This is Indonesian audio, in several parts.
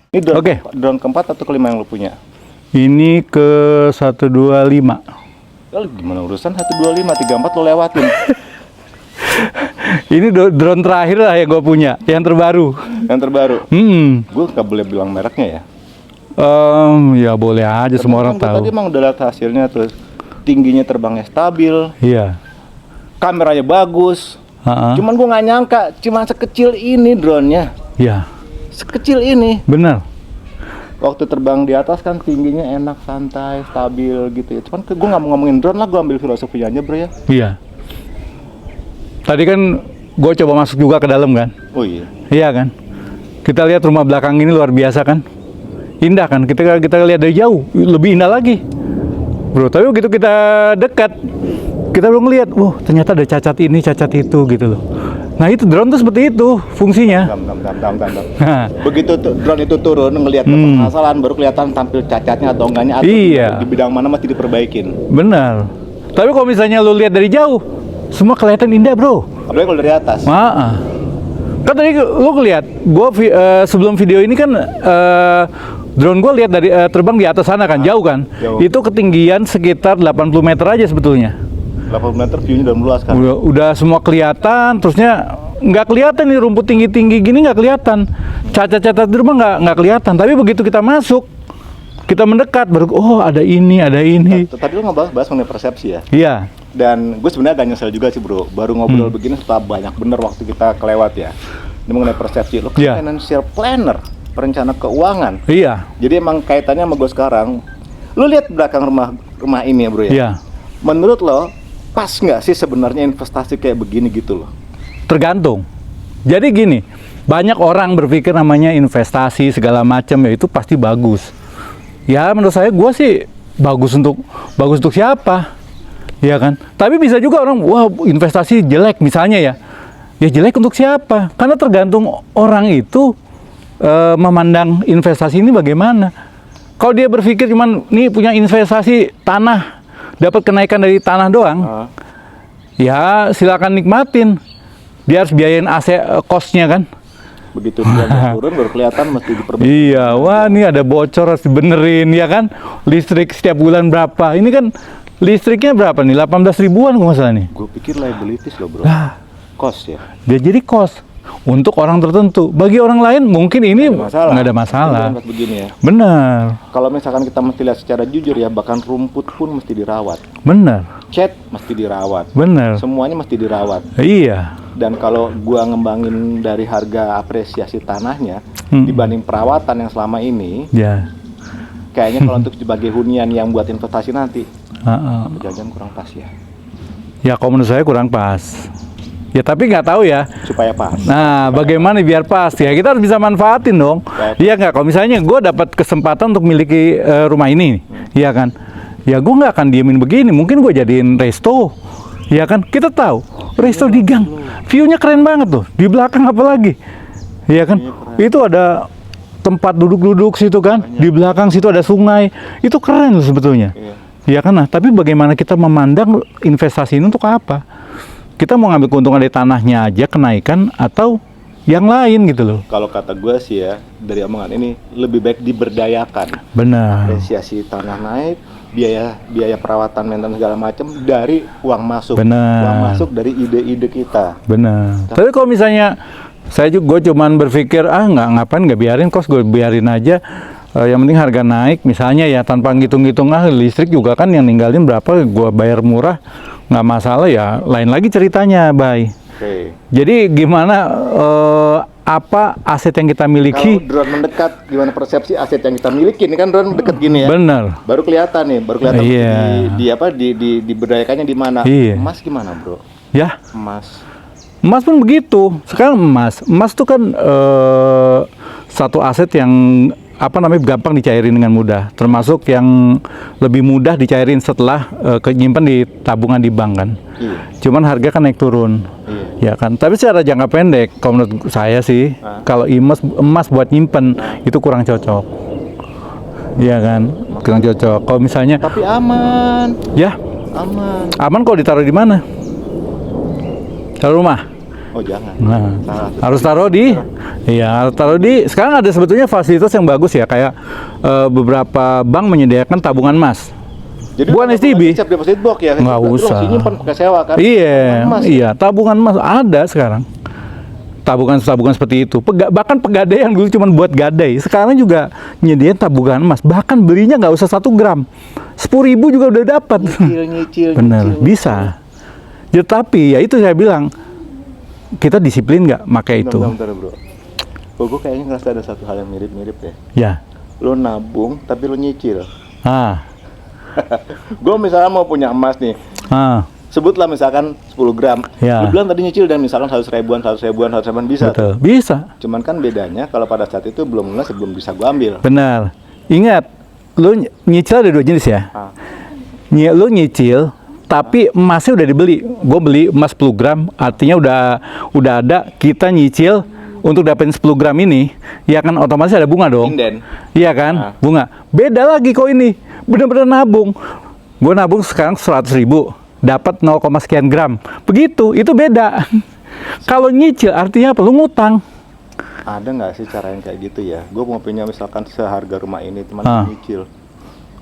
Ini drone keempat atau kelima yang lu punya? Ini ke 125. Gimana urusan 125, 34 lo lewatin. Ini drone terakhir lah yang gue punya, yang terbaru. Yang terbaru? Gue gak boleh bilang mereknya ya? Ya boleh aja, tapi semua orang tahu. Tadi emang udah lihat hasilnya tuh. Tingginya terbangnya stabil. Iya. Kameranya bagus. Cuman gue gak nyangka, cuma sekecil ini drone-nya. Iya. Sekecil ini. Benar. Waktu terbang di atas kan tingginya enak, santai, stabil gitu ya. Cuman gue gak mau ngomongin drone lah, gue ambil filosofinya aja bro ya. Iya. Tadi kan gue coba masuk juga ke dalam kan. Oh iya. Iya kan. Kita lihat rumah belakang ini luar biasa kan. Indah kan. Kita lihat dari jauh lebih indah lagi, bro. Tapi begitu kita dekat, kita belum ngeliat. Wah, ternyata ada cacat ini, cacat itu gitu loh. Nah itu drone tuh seperti itu fungsinya. Nah. Begitu drone itu turun ngelihat permasalahan baru kelihatan tampil cacatnya atau enggaknya, atau iya, di bidang mana masih diperbaikin. Benar. Tapi kalau misalnya lu lihat dari jauh, semua kelihatan indah bro. Apalagi kalau dari atas. Kan tadi lu lihat, gua sebelum video ini kan drone gua lihat dari terbang di atas sana kan, jauh kan. Jauh. Itu ketinggian sekitar 80 meter aja sebetulnya. 80 meter view-nya udah meluas kan? Udah semua kelihatan, terusnya nggak kelihatan nih rumput tinggi-tinggi gini, nggak kelihatan. Cacat-cacat di rumah nggak kelihatan. Tapi begitu kita masuk, kita mendekat, baru oh ada ini, ada ini. Tadi lu bahas mengenai persepsi ya? Iya. Dan gue sebenarnya agak nyesel juga sih bro, baru ngobrol begini setelah banyak bener waktu kita kelewat ya. Ini mengenai persepsi, lu kan financial planner, perencana keuangan. Iya. Jadi emang kaitannya sama gue sekarang. Lu lihat belakang rumah ini ya bro ya? Iya. Menurut lo, pas nggak sih sebenarnya investasi kayak begini gitu loh? Tergantung. Jadi gini, banyak orang berpikir namanya investasi segala macam ya itu pasti bagus. Ya menurut saya gue sih bagus untuk siapa? Ya kan? Tapi bisa juga orang wah investasi jelek misalnya ya. Ya jelek untuk siapa? Karena tergantung orang itu memandang investasi ini bagaimana. Kalau dia berpikir cuman nih punya investasi tanah, dapat kenaikan dari tanah doang, ya silakan nikmatin. Dia harus biayain AC kosnya kan. Begitu dia turun baru kelihatan mesti diperbaiki. Iya, wah ini ada bocor harus dibenerin ya kan. Listrik setiap bulan berapa? Ini kan listriknya berapa nih? 18 ribuan kalau nggak salah nih. Gue pikir liabilities loh bro. Cost ya. Dia jadi cost untuk orang tertentu. Bagi orang lain mungkin ini nggak ada masalah. Begini ya. Benar. Kalau misalkan kita mesti lihat secara jujur ya, bahkan rumput pun mesti dirawat. Benar. Cat mesti dirawat. Benar. Semuanya mesti dirawat. Iya. Dan kalau gua ngembangin dari harga apresiasi tanahnya dibanding perawatan yang selama ini, kayaknya kalau untuk sebagai hunian yang buat investasi nanti, jangan kurang pas ya. Ya kalau menurut saya kurang pas. Ya tapi nggak tahu ya. Supaya pas. Nah, bagaimana biar pas ya? Kita harus bisa manfaatin dong. Iya nggak? Kalau misalnya gue dapat kesempatan untuk miliki rumah ini, iya kan? Ya gue nggak akan diemin begini. Mungkin gue jadiin resto, ya kan? Kita tahu resto di gang, view-nya keren banget tuh. Di belakang apalagi, ya kan? Itu ada tempat duduk-duduk situ kan? Di belakang situ ada sungai. Itu keren loh sebetulnya. Ya kan? Nah, tapi bagaimana kita memandang investasi ini untuk apa? Kita mau ngambil keuntungan dari tanahnya aja kenaikan atau yang lain gitu loh. Kalau kata gue sih ya, dari omongan ini lebih baik diberdayakan. Benar. Apresiasi tanah naik, biaya perawatan maintenance segala macam dari uang masuk. Benar. Uang masuk dari ide-ide kita. Benar. Tapi kalau misalnya gue cuman berpikir nggak biarin kos, gue biarin aja. Yang penting harga naik misalnya ya tanpa ngitung-ngitung listrik juga kan yang ninggalin berapa gue bayar murah nggak masalah ya, lain lagi ceritanya Bay. Jadi gimana apa aset yang kita miliki? Kalau drone mendekat, gimana persepsi aset yang kita miliki? Ini kan drone mendekat gini ya. Benar. Baru kelihatan diberdayakannya di mana? Emas gimana bro? Ya. Emas pun begitu. Sekarang emas tuh kan satu aset yang gampang dicairin dengan mudah, termasuk yang lebih mudah dicairin setelah nyimpan di tabungan di bank kan. Cuman harga kan naik turun, ya kan. Tapi secara jangka pendek, kalau menurut saya sih, kalau emas buat nyimpan itu kurang cocok, ya kan, kurang cocok. Kalau misalnya, tapi aman. Ya, aman kalau ditaruh di mana? Taruh rumah. Oh jangan. Nah, harus taruh di, iya harus taruh di. Sekarang ada sebetulnya fasilitas yang bagus ya, kayak beberapa bank menyediakan tabungan emas. Jadi bukan STB. Siap deposit box ya. Nggak usah. Nyimpan pakai sewa kan. Iya, iya tabungan emas ada sekarang. Tabungan seperti itu. Bahkan pegadaian dulu cuma buat gadai. Sekarang juga nyediain tabungan emas. Bahkan belinya nggak usah 1 gram. 10.000 juga udah dapat. Nyicil. Bener, bisa. Ya, tapi ya itu saya bilang, kita disiplin nggak pakai itu. Bentar, bro. Gue kayaknya ngerasa ada satu hal yang mirip-mirip ya. Ya. Lo nabung tapi lo nyicil. Gue misalnya mau punya emas nih. Sebutlah misalkan 10 gram. Ya. Lu bilang tadi nyicil dan misalkan 100 ribuan bisa. Betul, bisa. Cuman kan bedanya kalau pada saat itu belum lunas, belum bisa gua ambil. Benar. Ingat, lu nyicil ada 2 jenis ya. Lu nyicil, tapi emasnya udah dibeli. Gue beli emas 10 gram, artinya udah ada. Kita nyicil untuk dapetin 10 gram ini, ya kan otomatis ada bunga dong. Inden. Iya kan, bunga. Beda lagi kok ini, bener-bener nabung. Gue nabung sekarang 100.000. Dapat 0, sekian gram. Begitu, itu beda. Kalau nyicil artinya apa? Lu ngutang. Ada nggak sih cara yang kayak gitu ya? Gue mau punya misalkan seharga rumah ini, teman nyicil.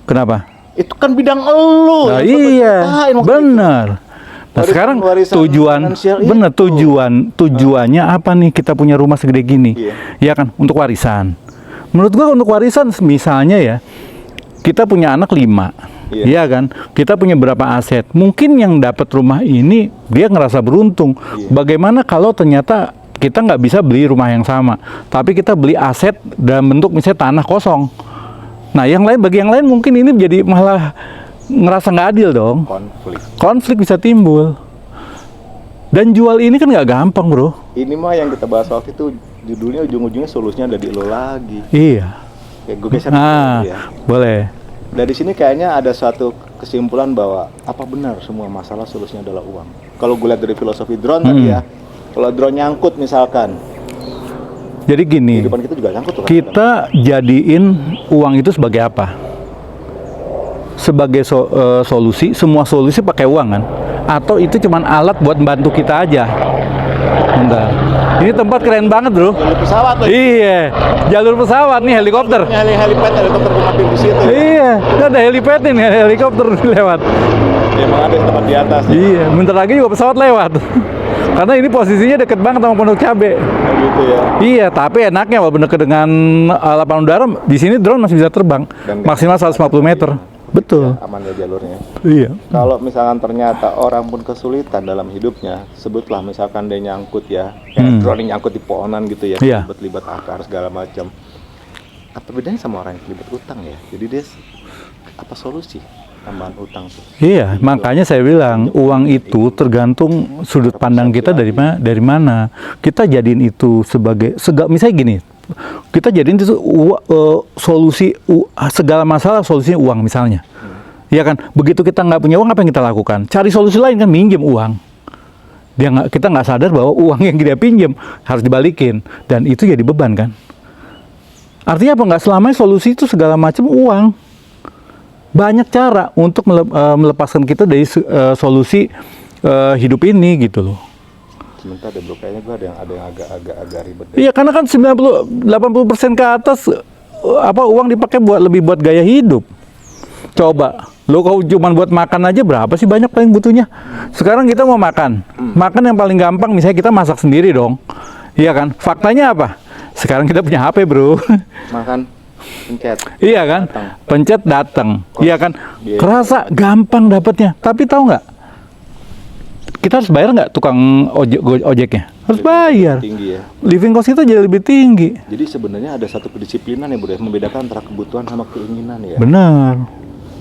Kenapa? Itu kan bidang elu. Nah, iya, benar. Nah, sekarang tujuannya apa nih kita punya rumah segede gini? Ya kan, untuk warisan. Menurut gua untuk warisan misalnya ya, kita punya anak 5. Iya kan, kita punya berapa aset. Mungkin yang dapat rumah ini dia ngerasa beruntung. Bagaimana kalau ternyata kita nggak bisa beli rumah yang sama, tapi kita beli aset dalam bentuk misalnya tanah kosong. Nah, bagi yang lain mungkin ini jadi malah ngerasa nggak adil dong. Konflik bisa timbul. Dan jual ini kan nggak gampang, bro. Ini mah yang kita bahas waktu itu judulnya ujung-ujungnya solusinya ada di lo lagi. Iya. Kayak gue geser ya. Boleh. Dari sini kayaknya ada suatu kesimpulan bahwa apa benar semua masalah solusinya adalah uang. Kalau gue lihat dari filosofi drone tadi ya, kalau drone nyangkut misalkan. Jadi gini, kehidupan kita juga nyangkut. Kita jadiin uang itu sebagai apa? Sebagai solusi, semua solusi pakai uang kan? Atau itu cuma alat buat bantu kita aja? Bentar. Ini tempat keren banget, bro. Jalur pesawat loh. Iya, jalur pesawat nih, helikopter. Helikopter gue mampir di situ. Iya, ada helipad nih, helikopter lewat. Ya, emang ada tempat di atas. Iya, bentar lagi juga pesawat lewat. Karena ini posisinya deket banget sama Pondok Cabe. Gitu ya. Iya, tapi enaknya walaupun deket dengan lapangan udara, di sini drone masih bisa terbang. Maksimal 150 meter. Betul. Ya, aman ya jalurnya. Iya. Kalau misalkan ternyata orang pun kesulitan dalam hidupnya, sebutlah misalkan dia nyangkut ya, kayak drone nyangkut di pohonan gitu ya, libat akar segala macam. Apa bedanya sama orang yang terlibat utang ya? Jadi dia apa solusi tambahan utang tuh? Iya, makanya saya bilang uang itu tergantung sudut pandang kita dari mana. Kita jadiin itu sebagai misalnya gini. Kita jadiin itu solusi segala masalah solusinya uang misalnya. Iya kan? Begitu kita nggak punya uang, apa yang kita lakukan? Cari solusi lain kan, minjem uang. Kita nggak sadar bahwa uang yang dia pinjam harus dibalikin, dan itu jadi beban kan? Artinya apa? Nggak selamanya solusi itu segala macam uang. Banyak cara untuk melepaskan kita dari solusi hidup ini gitu loh. Sebentar deh bro, kayaknya gue ada yang agak ribet deh. Iya, karena kan 80% ke atas uang dipakai lebih buat gaya hidup. Coba, lo kalau cuma buat makan aja berapa sih banyak paling butuhnya? Sekarang kita mau makan. Makan yang paling gampang misalnya kita masak sendiri dong. Iya kan? Faktanya apa? Sekarang kita punya HP, bro. Makan, pencet. Iya kan? Pencet datang. Iya kan? Kerasa gampang dapatnya. Tapi tahu nggak? Kita harus bayar nggak tukang ojeknya? Harus bayar. Tinggi ya. Living cost itu jadi lebih tinggi. Jadi sebenarnya ada satu kedisiplinan ya, Bro, membedakan antara kebutuhan sama keinginan ya. Benar.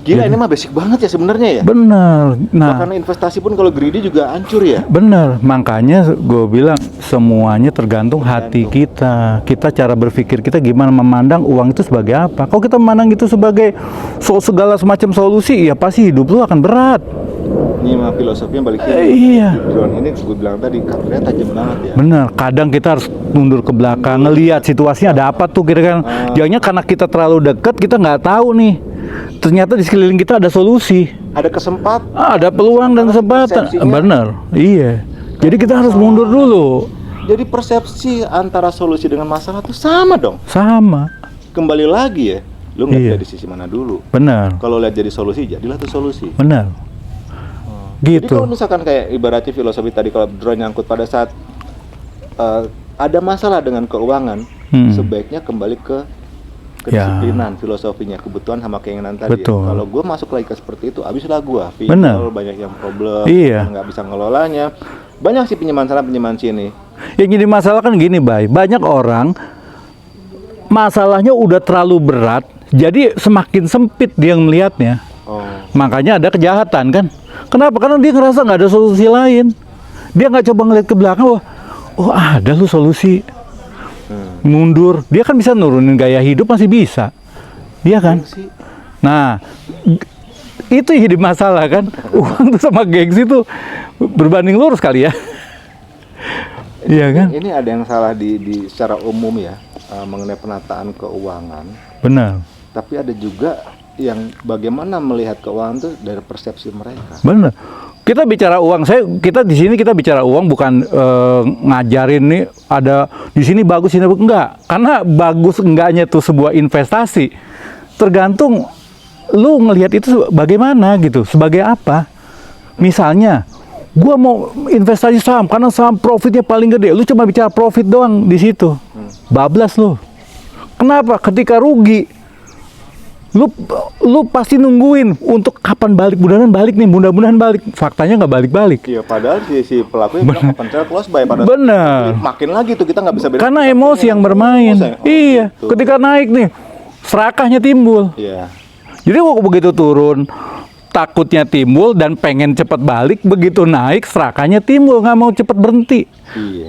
Gila, ini mah basic banget ya sebenarnya ya. Benar. Nah, karena investasi pun kalau greedy juga hancur ya. Benar. Makanya gue bilang semuanya tergantung hati kita. Kita cara berpikir kita gimana memandang uang itu sebagai apa. Kalau kita memandang itu sebagai segala semacam solusi, ya pasti hidup lu akan berat. Ini mah filosofinya balik iya. Drone ini gue bilang tadi kameranya tajam banget ya. Benar. Kadang kita harus mundur ke belakang, ngelihat situasinya ada apa tuh kira-kira. Jangan karena kita terlalu dekat kita nggak tahu nih. Ternyata di sekeliling kita ada solusi. Ada kesempatan. Ada peluang dan kesempatan. Benar. Iya. Jadi kita harus mundur dulu. Jadi persepsi antara solusi dengan masalah itu sama dong. Sama. Kembali lagi ya, lu ngeliat dari sisi mana dulu. Benar. Kalau lihat jadi solusi, jadilah tuh solusi. Benar. Gitu. Jadi kalau misalkan kayak ibaratnya filosofi tadi, kalau drone nyangkut pada saat ada masalah dengan keuangan, sebaiknya kembali ke kedisiplinan, filosofinya, kebutuhan sama keinginan tadi. Betul. Kalau gue masuk lagi ke seperti itu, habislah gue. Benar. Banyak yang problem, Iya. nggak bisa ngelolanya. Banyak sih pinjaman sana, pinjaman sini. Yang jadi masalah kan gini, Bay. Banyak orang masalahnya udah terlalu berat, jadi semakin sempit dia melihatnya. Makanya ada kejahatan kan. Kenapa? Karena dia ngerasa nggak ada solusi lain. Dia nggak coba ngeliat ke belakang, oh ada lu solusi. Mundur, dia kan bisa nurunin gaya hidup, masih bisa. Iya kan? Nah, itu yang jadi masalah kan. Uang tuh sama gengsi tuh berbanding lurus kali ya. Iya kan? Ini ada yang salah di secara umum ya, mengenai penataan keuangan. Benar. Tapi ada juga yang bagaimana melihat keuangan itu dari persepsi mereka. Benar. Kita bicara uang, kita di sini kita bicara uang, bukan ngajarin nih ada di sini bagus, ini enggak. Karena bagus enggaknya tuh sebuah investasi tergantung lu ngelihat itu bagaimana gitu, sebagai apa. Misalnya, gua mau investasi saham karena saham profitnya paling gede. Lu cuma bicara profit doang di situ, bablas lu. Kenapa? Ketika rugi, lu pasti nungguin untuk kapan balik, mudah-mudahan balik. Faktanya nggak balik-balik. Iya, padahal si pelakunya bilang kapan saya close buy, pada bener. Makin lagi tuh kita nggak bisa beda. Karena emosi yang bermain. Iya, gitu. Ketika naik nih, serakahnya timbul. Iya. Jadi begitu turun, takutnya timbul dan pengen cepat balik, begitu naik serakahnya timbul, nggak mau cepat berhenti.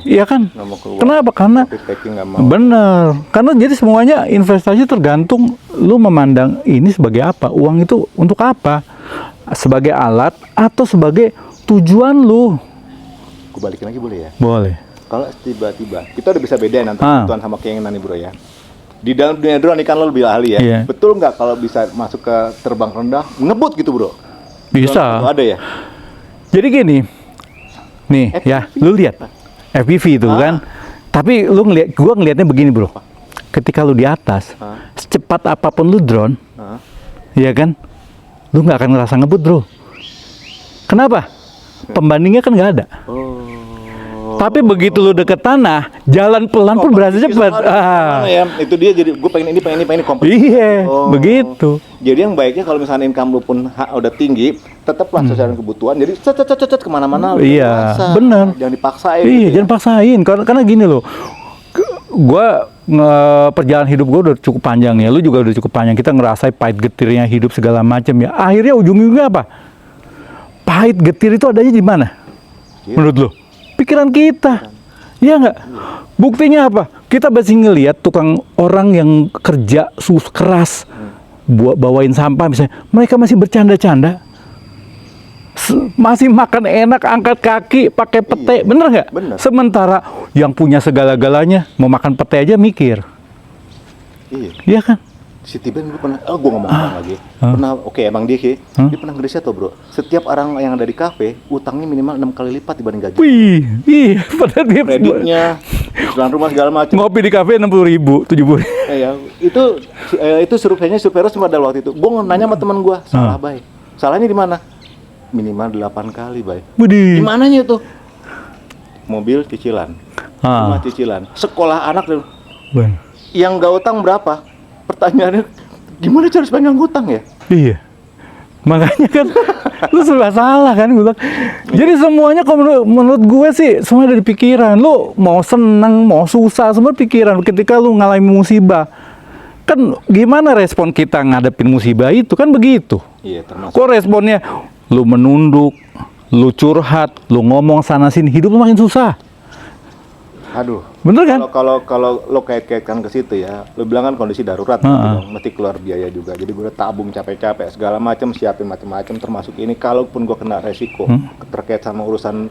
Iya kan? Kenapa? Karena bener. Karena jadi semuanya investasi tergantung lu memandang ini sebagai apa, uang itu untuk apa, sebagai alat atau sebagai tujuan lu. Gue balikin lagi boleh ya? Boleh. Kalau tiba-tiba kita udah bisa bedain antara kebutuhan sama keinginan nih bro ya. Di dalam dunia drone kan lo lebih ahli ya. Yeah. Betul nggak kalau bisa masuk ke terbang rendah ngebut gitu bro? Bisa. Ada ya. Jadi gini, nih FPV. Ya, lu lihat FPV itu kan. Tapi lu gua ngelihatnya begini bro. Ketika lu di atas, secepat apapun lu drone, ya kan, lu nggak akan ngerasa ngebut bro. Kenapa? Pembandingnya kan nggak ada. Tapi begitu lu deket tanah, jalan pelan pun berasa cepat. Ya, itu dia jadi gue pengen ini kompetisi. Iya, begitu. Jadi yang baiknya kalau misalnya income lu pun udah tinggi, tetaplah sesuai dengan kebutuhan. Jadi cet kemana-mana. Iya, benar. Jangan dipaksain. Iya, gitu jangan paksain. Karena gini loh, gua perjalanan hidup gue udah cukup panjang ya. Lu juga udah cukup panjang. Kita ngerasain pahit getirnya hidup segala macam ya. Akhirnya ujung-ujungnya apa? Pahit getir itu adanya di mana? Menurut lu? Pikiran kita, iya nggak? Buktinya apa? Kita masih ngelihat tukang orang yang kerja keras, bawain sampah misalnya, mereka masih bercanda-canda, masih makan enak, angkat kaki, pakai pete, bener nggak? Sementara yang punya segala-galanya mau makan pete aja mikir, iya kan? Si Tiben gue pernah, gue ngomong lagi, pernah, emang dia pernah ngeriset tuh bro, setiap orang yang ada di kafe, utangnya minimal 6 kali lipat dibanding gaji. Wih, padahal dia kreditnya, jalan rumah segala macam. Ngopi di kafe 60.000, 70. Iya, itu surveinya semua ada waktu itu. Gue nanya sama teman gue, salah bay, salahnya di mana? Minimal 8 kali bay. Di mananya tuh? Mobil cicilan, rumah cicilan, sekolah anak tuh. Yang nggak utang berapa? Pertanyaannya, gimana cara supaya nggak ngutang ya? Iya, makanya kan lu serba salah kan gue bilang. Jadi semuanya kalau menurut gue sih semua dari pikiran. Lu mau senang, mau susah, semua pikiran. Ketika lu ngalamin musibah, kan gimana respon kita ngadepin musibah itu kan begitu. Iya, termasuk. Kok responnya lu menunduk, lu curhat, lu ngomong sana sini, hidup lu makin susah. Aduh, bener kan? Kalau lo kait-kaitkan ke situ ya, lo bilang kan kondisi darurat, mesti keluar biaya juga. Jadi gue udah tabung capek-capek segala macam, siapin macam-macam, termasuk ini. Kalaupun gue kena resiko terkait sama urusan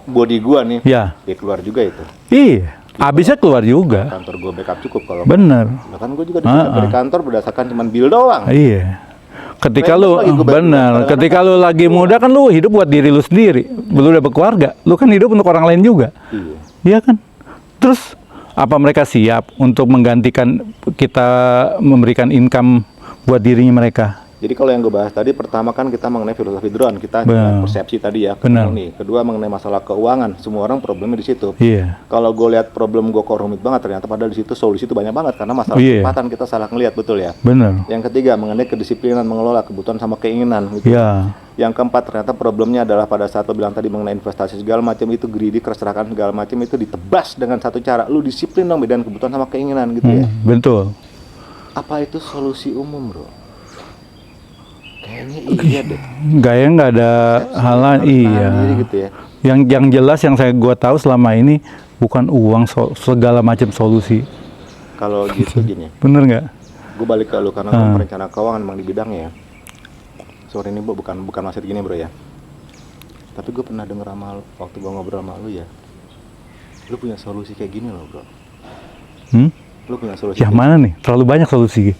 body gue nih, ya keluar juga itu. Iya, habisnya keluar juga. Kantor gue backup cukup kalau. Bener. Kan gue juga dari kantor berdasarkan cuman bill doang. Iya. Ketika lu benar, ketika lu lagi muda kan lu hidup buat diri lu sendiri. Lu udah berkeluarga, lu kan hidup untuk orang lain juga. Iya kan? Terus apa mereka siap untuk menggantikan kita memberikan income buat dirinya mereka? Jadi kalau yang gue bahas tadi, pertama kan kita mengenai filosofi drone, kita dengan persepsi tadi ya. Benar. Nih. Kedua mengenai masalah keuangan, semua orang problemnya di situ. Iya. Kalau gue lihat problem gue kok rumit banget, ternyata padahal di situ solusi itu banyak banget karena masalah kesempatan kita salah ngelihat, betul ya. Benar. Yang ketiga mengenai kedisiplinan mengelola kebutuhan sama keinginan. Gitu. Iya. Yang keempat ternyata problemnya adalah pada saat lo bilang tadi mengenai investasi segala macam itu greedy, keserakahan segala macam itu ditebas dengan satu cara, lu disiplin dong bedain kebutuhan sama keinginan gitu ya. Betul. Apa itu solusi umum, bro? Kayaknya iya deh. Gaya nggak ada halan, iya. Gitu ya. Yang jelas yang gua tahu selama ini bukan uang, segala macam solusi. Kalau gitu gini. Bener nggak? Gue balik ke lu karena gue perencana keuangan memang di bidangnya ya. Sorry ini bu, bukan maksud gini bro ya. Tapi gue pernah denger sama lu, waktu gue ngobrol sama lu ya. Lu punya solusi kayak gini loh bro. Lu punya solusi. Yang mana nih? Terlalu banyak solusi.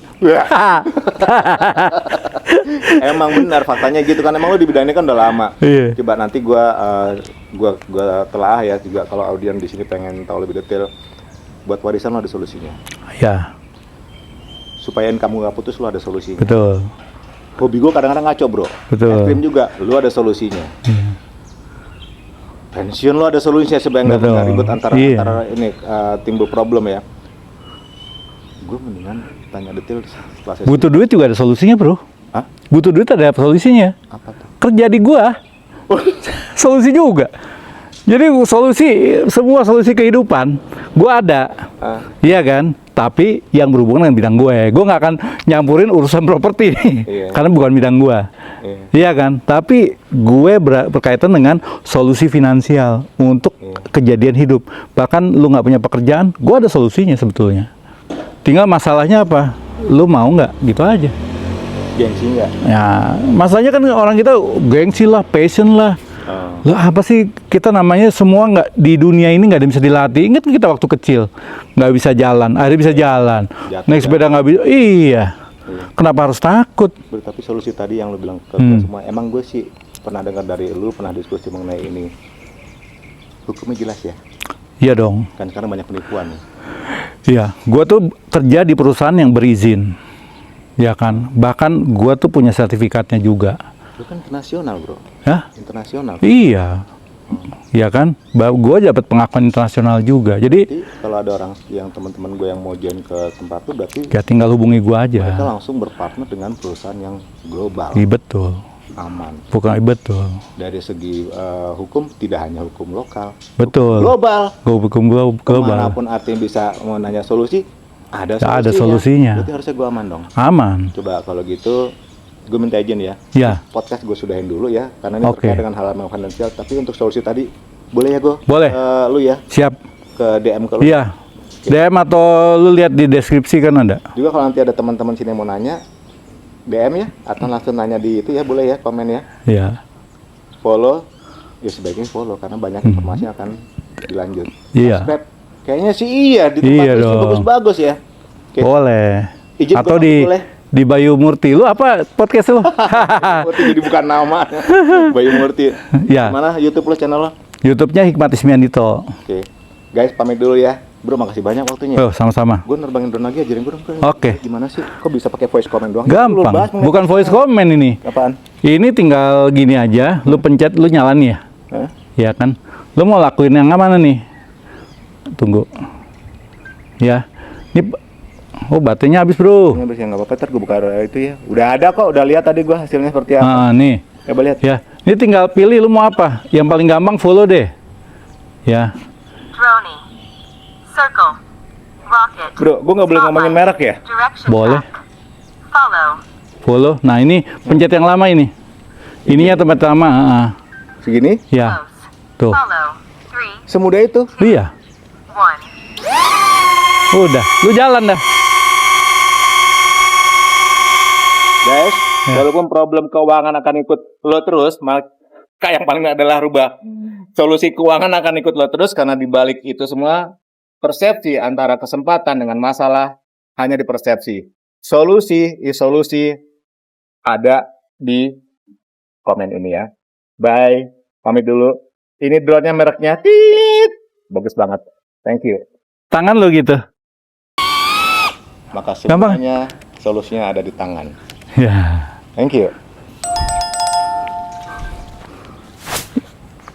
Emang benar faktanya gitu kan, emang lu di bidang ini kan udah lama. Iya. Coba nanti gua telaah ya juga kalau audien di sini pengen tahu lebih detail. Buat warisan lo ada solusinya. Ya. Supaya kamu nggak putus lo ada solusinya. Betul. Hobi gua kadang-kadang ngaco bro. Betul. Es krim juga, lo ada solusinya. Pensiun lo ada solusinya supaya nggak ribet antara ini timbul problem ya. Gue mendingan tanya detail setelah sesi. Butuh duit juga ada solusinya bro. Hah? Butuh duit ada solusinya. Apa tuh? Kerja di gua. Solusi juga. Jadi semua solusi kehidupan gua ada. Iya kan? Tapi yang berhubungan dengan bidang gue. Gue nggak akan nyampurin urusan properti nih. Karena bukan bidang gua. Iya kan? Tapi gue berkaitan dengan solusi finansial untuk kejadian hidup. Bahkan lu nggak punya pekerjaan, gua ada solusinya sebetulnya. Tinggal masalahnya apa? Lu mau nggak? Gitu aja. Gengsi nggak? Ya, masalahnya kan orang kita gengsi lah, passion lah. Lah apa sih kita namanya semua nggak di dunia ini nggak ada yang bisa dilatih. Ingat kita waktu kecil nggak bisa jalan, akhirnya bisa jalan. Naik sepeda nggak bisa. Iya. Kenapa harus takut? Tapi solusi tadi yang lu bilang ke semua, emang gue sih pernah dengar dari lu, pernah diskusi mengenai ini. Hukumnya jelas ya? Iya dong. Kan sekarang banyak penipuan nih. Iya, gua tuh kerja di perusahaan yang berizin, ya kan. Bahkan gua tuh punya sertifikatnya juga. Lu kan internasional bro. Hah? Internasional. Iya, iya kan. Gua dapat pengakuan internasional juga. Jadi kalau ada orang yang teman-teman gue yang mau join ke tempat itu, berarti ya tinggal hubungi gua aja. Mereka langsung berpartner dengan perusahaan yang global. Iya betul. Aman. Bukan betul. Dari segi hukum tidak hanya hukum lokal. Betul. Global. Hukum global. Kemanapun artinya bisa mau nanya solusi, ada solusinya. Ada solusinya. Berarti harusnya gue aman dong. Aman. Coba kalau gitu, gue minta izin ya. Ya. Podcast gue sudahin dulu ya, karena ini terkait dengan hal-hal finansial. Tapi untuk solusi tadi, boleh ya gue? Boleh. Lu ya. Siap. Ke DM ke lu. Iya. DM atau lu lihat di deskripsi kan ada. Juga kalau nanti ada teman-teman sini yang mau nanya, DM ya, atau langsung nanya di itu ya, boleh ya, komen ya. Iya. Follow, ya sebaiknya follow karena banyak informasi yang akan dilanjut. Iya. Subscribe, kayaknya sih iya di tempat itu bagus-bagus ya. Oke. Boleh. Izin atau di Bayu Murti, lu apa podcast lu? Murti jadi bukan nama. Bayu Murti. Ya. Mana YouTube lu, channel lo? YouTube-nya Hikmat Ismiandito. Oke. Guys, pamit dulu ya. Bro, makasih banyak waktunya. Oh, sama-sama. Gue nerbangin drone lagi, ajarin gue dong. Oke. Gimana sih? Kok bisa pakai voice comment doang? Gampang. Bukan voice comment ini. Apaan? Ini tinggal gini aja, lu pencet, lu nyalain ya. Ya kan? Lu mau lakuin yang mana nih? Tunggu. Ya. Ini baterainya habis, Bro. Habis ya, enggak apa-apa, ntar gue buka itu ya. Udah ada kok, udah lihat tadi gue hasilnya seperti apa. Nih. Coba lihat. Ya. Ini tinggal pilih lu mau apa. Yang paling gampang follow deh. Ya. Drone. Circle. Rocket. Bro, gue nggak boleh ngomongin merek ya? Boleh. Follow. Nah ini pencet yang lama ini. Ininya tempat lama. Segini? Ya. Tuh. Semudah itu? Iya. Udah. Lu jalan dah. Guys, walaupun problem keuangan akan ikut lo terus, maka yang paling adalah rubah solusi keuangan akan ikut lo terus karena dibalik itu semua persepsi antara kesempatan dengan masalah hanya di persepsi. Solusi is solusi ada di komen ini ya. Bye, pamit dulu. Ini drone-nya mereknya Tit. Bagus banget. Thank you. Tangan lo gitu. Maka semuanya solusinya ada di tangan. Ya. Thank you.